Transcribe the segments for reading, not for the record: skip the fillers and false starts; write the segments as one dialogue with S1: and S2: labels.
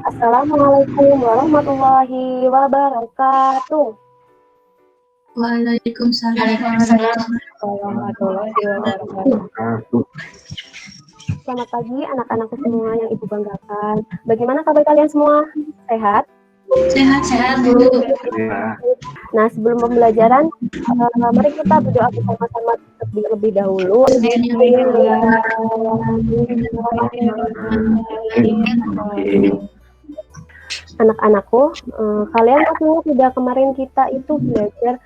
S1: Assalamualaikum warahmatullahi wabarakatuh.
S2: Waalaikumsalam
S3: Warahmatullahi wabarakatuh.
S1: Selamat pagi anak-anakku semua yang Ibu banggakan. Bagaimana kabar kalian semua? Sehat?
S2: Sehat-sehat Bu.
S1: Nah, sebelum pembelajaran, mari kita berdoa bersama-sama terlebih dahulu. Anak-anakku, kalian masih ingat tidak kemarin kita itu belajar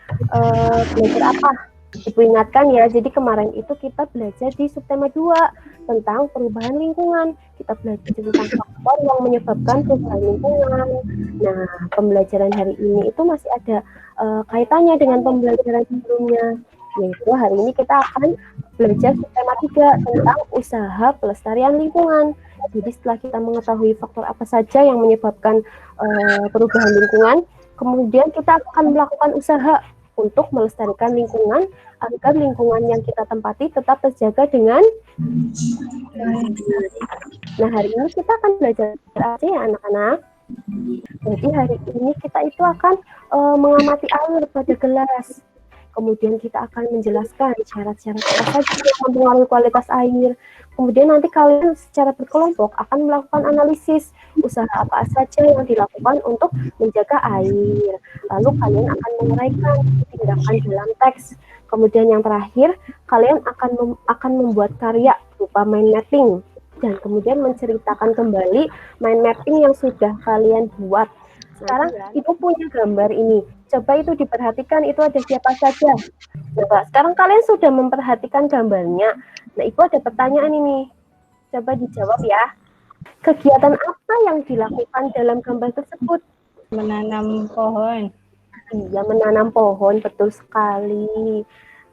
S1: apa? Ibu ingatkan ya, jadi kemarin itu kita belajar di subtema 2 tentang perubahan lingkungan. Kita belajar tentang faktor yang menyebabkan perubahan lingkungan. Nah, pembelajaran hari ini itu masih ada kaitannya dengan pembelajaran sebelumnya. Yaitu hari ini kita akan belajar subtema 3 tentang usaha pelestarian lingkungan. Jadi setelah kita mengetahui faktor apa saja yang menyebabkan perubahan lingkungan, kemudian kita akan melakukan usaha untuk melestarikan lingkungan agar lingkungan yang kita tempati tetap terjaga dengan Nah, hari ini kita akan belajar aja ya anak-anak. Jadi hari ini kita itu akan mengamati air pada gelas. Kemudian kita akan menjelaskan syarat-syarat apa saja yang mempengaruhi kualitas air. Kemudian nanti kalian secara berkelompok akan melakukan analisis usaha apa saja yang dilakukan untuk menjaga air. Lalu kalian akan menguraikan tindakan dalam teks. Kemudian yang terakhir, kalian akan membuat karya berupa mind mapping dan kemudian menceritakan kembali mind mapping yang sudah kalian buat. Sekarang Ibu punya gambar ini. Coba itu diperhatikan, itu ada siapa saja. Coba, sekarang kalian sudah memperhatikan gambarnya. Nah, Ibu ada pertanyaan ini. Coba dijawab ya. Kegiatan apa yang dilakukan dalam gambar tersebut?
S3: Menanam pohon.
S1: Iya, menanam pohon, betul sekali.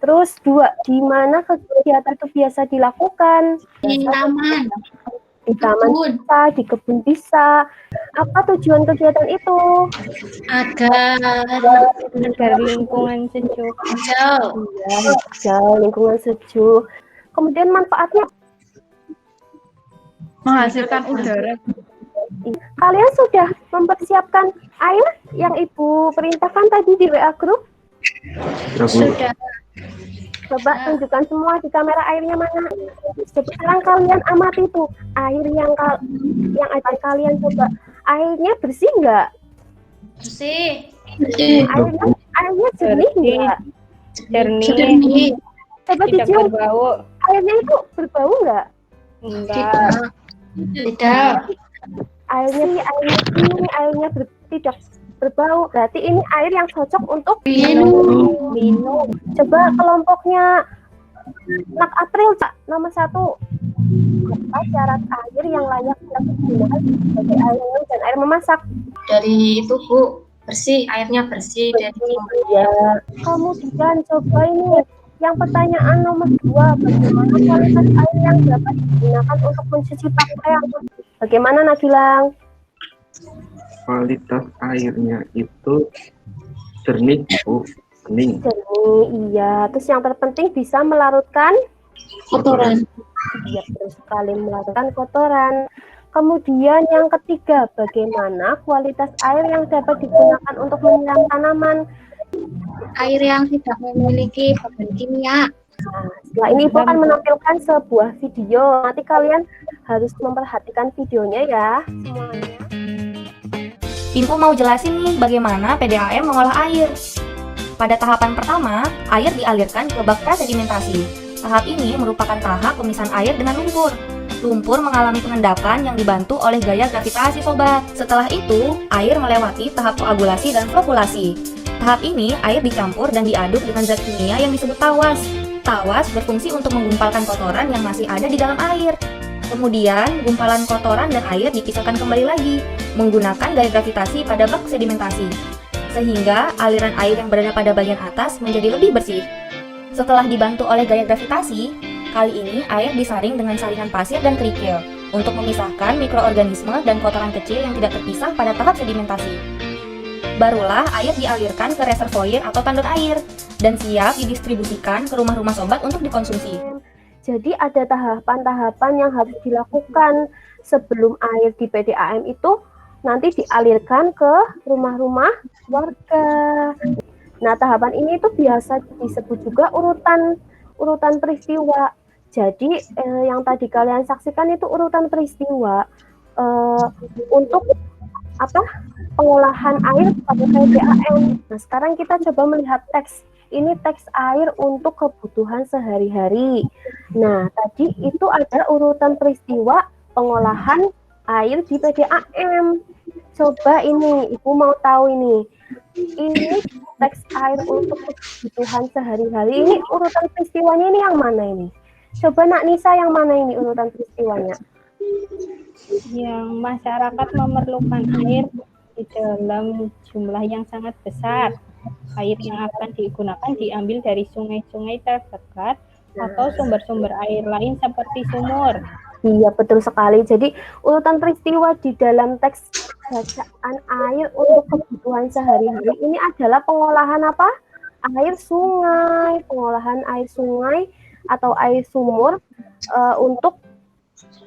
S1: Terus 2, di mana kegiatan itu biasa dilakukan?
S2: Di taman.
S1: Di taman bisa, di kebun bisa. Apa tujuan kegiatan itu?
S3: Agar lingkungan sejuk.
S2: Hijau.
S1: Iya, hijau, lingkungan sejuk. Kemudian manfaatnya?
S3: Menghasilkan udara.
S1: Kalian sudah mempersiapkan air yang Ibu perintahkan tadi di WA group?
S2: Sudah.
S1: Coba tunjukkan semua di kamera airnya mana. Sekarang kalian amati tuh air yang ada kalian coba. Airnya bersih nggak?
S2: Bersih.
S1: Airnya jernih nggak?
S3: Jernih.
S1: Coba
S3: Tidak
S1: dicium.
S3: berbau.
S1: Airnya itu berbau nggak?
S3: Enggak.
S2: Tidak.
S1: Airnya tidak berbau. Berarti ini air yang cocok untuk minum. Coba kelompoknya anak April, nomor 1. Apa syarat air yang layak digunakan sebagai air minum dan air memasak?
S2: Dari itu Bu, bersih, airnya bersih dari
S1: Ya. Kemudian coba ini yang pertanyaan nomor 2, bagaimana kualitas air yang dapat digunakan untuk mencuci pakaian? Bagaimana Nagilang?
S4: Kualitas airnya itu jernih, Bu. Bening.
S1: Jernih, iya. Terus yang terpenting bisa melarutkan
S2: kotoran.
S1: Iya, terus sekali melarutkan kotoran. Kemudian yang ketiga, bagaimana kualitas air yang dapat digunakan untuk menyiram tanaman?
S2: Air yang tidak memiliki bahan kimia.
S1: Nah, setelah ini Ibu akan menampilkan sebuah video. Nanti kalian harus memperhatikan videonya ya semuanya.
S5: Info mau jelasin nih bagaimana PDAM mengolah air. Pada tahapan pertama, air dialirkan ke bak prasedimentasi. Tahap ini merupakan tahap pemisahan air dengan lumpur. Lumpur mengalami pengendapan yang dibantu oleh gaya gravitasi sobat. Setelah itu, air melewati tahap koagulasi dan flokkulasi. Tahap ini, air dicampur dan diaduk dengan zat kimia yang disebut tawas. Tawas berfungsi untuk menggumpalkan kotoran yang masih ada di dalam air. Kemudian, gumpalan kotoran dan air dipisahkan kembali lagi menggunakan gaya gravitasi pada bak sedimentasi, sehingga aliran air yang berada pada bagian atas menjadi lebih bersih. Setelah dibantu oleh gaya gravitasi, kali ini air disaring dengan saringan pasir dan kerikil untuk memisahkan mikroorganisme dan kotoran kecil yang tidak terpisah pada tahap sedimentasi. Barulah air dialirkan ke reservoir atau tandon air dan siap didistribusikan ke rumah-rumah sobat untuk dikonsumsi.
S1: Jadi ada tahapan-tahapan yang harus dilakukan sebelum air di PDAM itu nanti dialirkan ke rumah-rumah warga. Nah, tahapan ini itu biasa disebut juga urutan peristiwa. Jadi yang tadi kalian saksikan itu urutan peristiwa untuk apa? Pengolahan air pada PDAM. Nah, sekarang kita coba melihat teks. Ini teks air untuk kebutuhan sehari-hari. Nah, tadi itu ada urutan peristiwa pengolahan air di PDAM. Coba ini, Ibu mau tahu ini. Ini teks air untuk kebutuhan sehari-hari. Ini urutan peristiwanya ini yang mana ini? Coba Nak Nisa, yang mana ini urutan peristiwanya?
S3: Yang masyarakat memerlukan air di dalam jumlah yang sangat besar. Air yang akan digunakan diambil dari sungai-sungai terdekat atau sumber-sumber air lain seperti sumur.
S1: Iya, betul sekali. Jadi urutan peristiwa di dalam teks bacaan air untuk kebutuhan sehari-hari ini adalah pengolahan apa? Air sungai, pengolahan air sungai atau air sumur untuk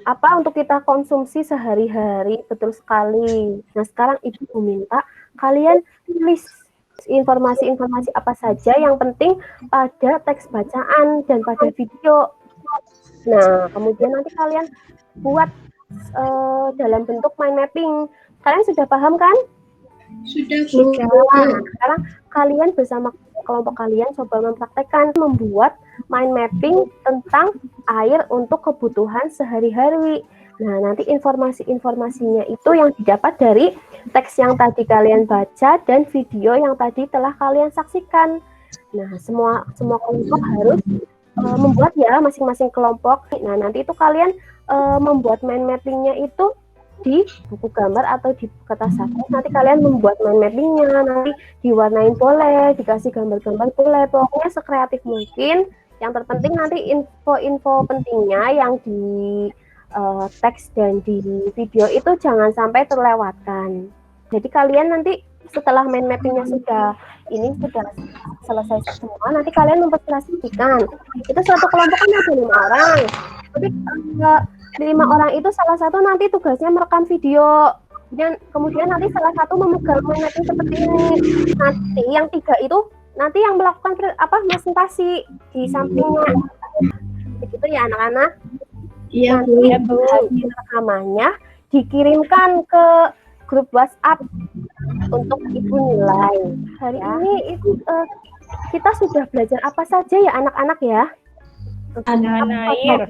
S1: apa? Untuk kita konsumsi sehari-hari. Betul sekali. Nah, sekarang Ibu minta kalian tulis informasi-informasi apa saja yang penting pada teks bacaan dan pada video. Nah, kemudian nanti kalian buat dalam bentuk mind mapping. Kalian sudah paham kan?
S2: Sudah.
S1: Nah, sekarang kalian bersama kelompok kalian coba mempraktekkan membuat mind mapping tentang air untuk kebutuhan sehari-hari. Nah, nanti informasi-informasinya itu yang didapat dari teks yang tadi kalian baca dan video yang tadi telah kalian saksikan. Nah, semua kelompok harus membuat ya masing-masing kelompok. Nah, nanti itu kalian membuat mind mappingnya itu di buku gambar atau di kertas saku. Nanti kalian membuat mind mappingnya, nanti diwarnain boleh, dikasih gambar-gambar boleh. Pokoknya sekreatif mungkin. Yang terpenting nanti info-info pentingnya yang di teks dan di video itu jangan sampai terlewatkan. Jadi kalian nanti setelah mind mappingnya sudah selesai semua, nanti kalian mempresentasikan. Itu suatu kelompok kan ada 5 orang. Jadi 5 orang itu salah satu nanti tugasnya merekam video. Dan kemudian nanti salah satu memegang mind mapping seperti ini. Nanti yang 3 itu nanti yang melakukan presentasi di sampingnya. Begitu ya anak-anak.
S2: Iya,
S1: Bu. Hasil rekamannya dikirimkan ke grup WhatsApp untuk Ibu nilai. Hari ini itu kita sudah belajar apa saja ya anak-anak ya?
S2: Air.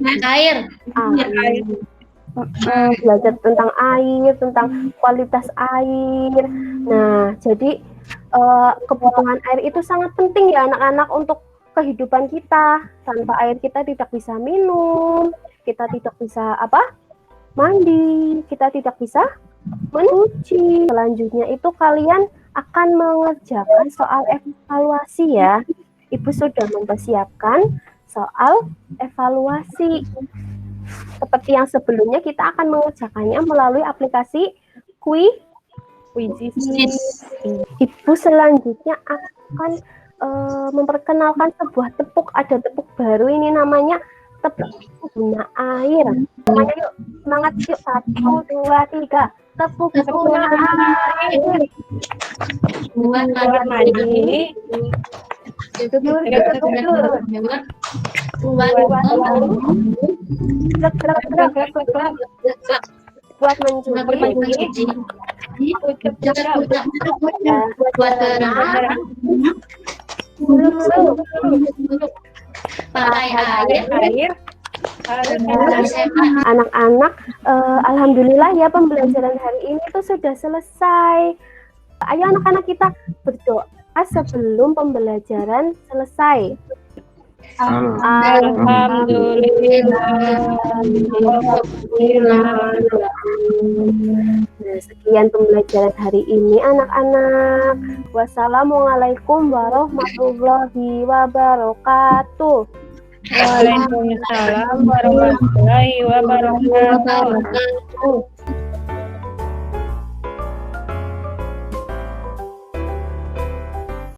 S1: Belajar tentang air, tentang kualitas air. Nah, jadi kebutuhan air itu sangat penting ya anak-anak untuk kehidupan kita. Tanpa air kita tidak bisa minum, kita tidak bisa mandi, kita tidak bisa mencuci. Selanjutnya itu kalian akan mengerjakan soal evaluasi ya. Ibu sudah mempersiapkan soal evaluasi. Seperti yang sebelumnya kita akan mengerjakannya melalui aplikasi Quizzes. Ibu selanjutnya akan memperkenalkan sebuah tepuk. Ada tepuk baru ini namanya tepuk guna air. Semuanya yuk, semangat yuk. 1, 2, 3. Tepuk guna air.
S2: Buat
S3: mandi.
S1: Buat mencuci.
S2: Buat berenang. Pakai air.
S1: Anak-anak, alhamdulillah ya pembelajaran hari ini tuh sudah selesai. Ayo anak-anak kita berdoa sebelum pembelajaran selesai. Nah, sekian pembelajaran hari ini anak-anak. Wassalamualaikum warahmatullahi wabarakatuh.
S3: Waalaikumsalam warahmatullahi wabarakatuh.